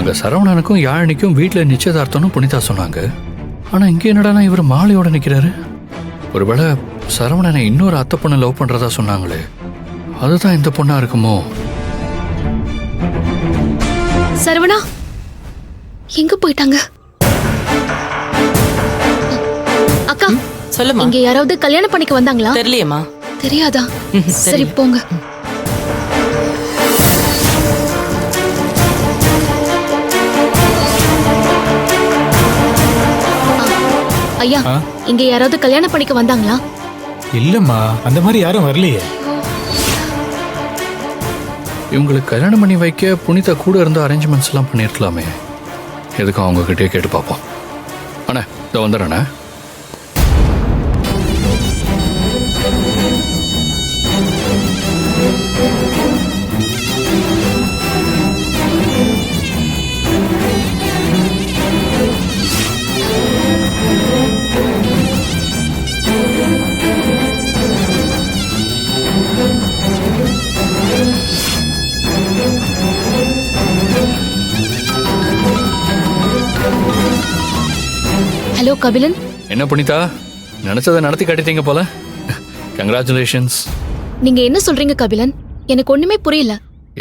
அங்க சரவணனுக்கும் யாழினிக்கும் வீட்டுல நிச்சயதார்த்தம்னு புனிதா சொன்னாங்க. ஆனா இங்க என்னடானா இவர் மாலையோட நிக்கிறாரு. ஒருவேளை சரவணனை இன்னொரு அத்தை பொண்ணை லவ் பண்றதா சொன்னாங்களே, அதுதான் இந்த பொண்ணா இருக்குமோ? சரவணா எங்க போயிட்டாங்க? அக்கா சொல்லுமா. இங்க யாராவது கல்யாணம் பண்ணிக்க வந்தாங்களா? தெரியலையேம்மா. தெரியாதா? சரி போங்க. ஐயா, இங்க யாராவது கல்யாணம் பண்ணிக்க வந்தாங்களா? இல்லம்மா, அந்த மாதிரி யாரும் வரலையே. இவங்களுக்கு கல்யாணம் பண்ணி வைக்க புனிதா கூட இருந்த அரேஞ்ச்மெண்ட்ஸ் எல்லாம் பண்ணிருக்கலாமே. எதுக்கும் அவங்க கிட்டே கேட்டு பார்ப்போம். அண்ணா இதை வந்துடுறேண்ணே. ஹலோ கபிலன். என்ன புனிதா, நினைச்சதை நடத்தி காட்டிட்டீங்க போல. கங்க்ராச்சுலேஷன்ஸ். நீங்க என்ன சொல்றீங்க கபிலன்? எனக்கு ஒண்ணுமே புரியல.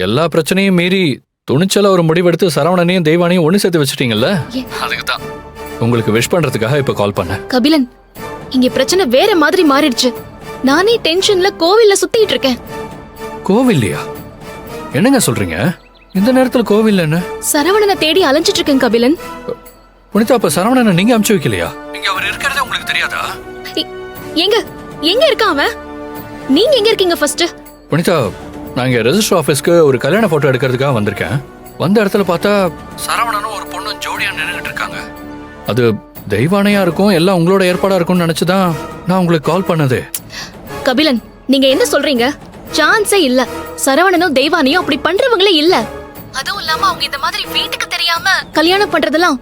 எல்லா பிரச்சனையும் மீறி துணிச்சல ஒரு முடிவெடுத்து சரவணனையும் தெய்வானையும் ஒண்ணு சேர்த்து வச்சிட்டீங்கல்ல, அதுக்கு தான் உங்களுக்கு விஷ் பண்றதுக்காக இப்ப கால் பண்ணேன். கபிலன், இங்க பிரச்சனை வேற மாதிரி மாறிடுச்சு. நானே டென்ஷன்ல கோவில்ல சுத்திட்டு இருக்கேன். கோவில்லையா? என்னங்க சொல்றீங்க? இந்த நேரத்துல கோவில் என்ன? சரவணனை தேடி அலைஞ்சிட்டு இருக்கேன் கபிலன். புனிதா, அப்ப சரவணனை நீங்க அனுப்பிச்சு வைக்கலையா? இங்க அவர் இருக்கிறதே உங்களுக்கு தெரியாதா? எங்க எங்க இருக்கான் அவன்? நீங்க எங்க இருக்கீங்க ஃபர்ஸ்ட்? புனிதா, நான் இங்க ரெஜிஸ்டர் ஆபீஸ்க்கு ஒரு கல்யாண போட்டோ எடுக்கிறதுக்காக வந்திருக்கேன். வந்த இடத்துல பார்த்தா சரவணனும் ஒரு பொண்ணும் ஜோடியா நின்னுட்டு இருக்காங்க. அது தெய்வானையா இருக்கும், எல்லாம் உங்களோட ஏற்பாடா இருக்கும்னு நினைச்சுதான் நான் உங்களுக்கு கால் பண்ணது. கபிலன், நீங்க என்ன சொல்றீங்க? சான்ஸே இல்ல. சரவணனும் தெய்வானையும் அப்படி பண்றவங்களே இல்ல. அதுவும் இல்லாம அவங்க இந்த மாதிரி வீட்டுக்கு தெரியாம கல்யாணம் பண்றதெல்லாம்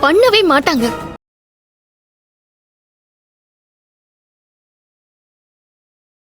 பண்ணவே மாட்டாங்க.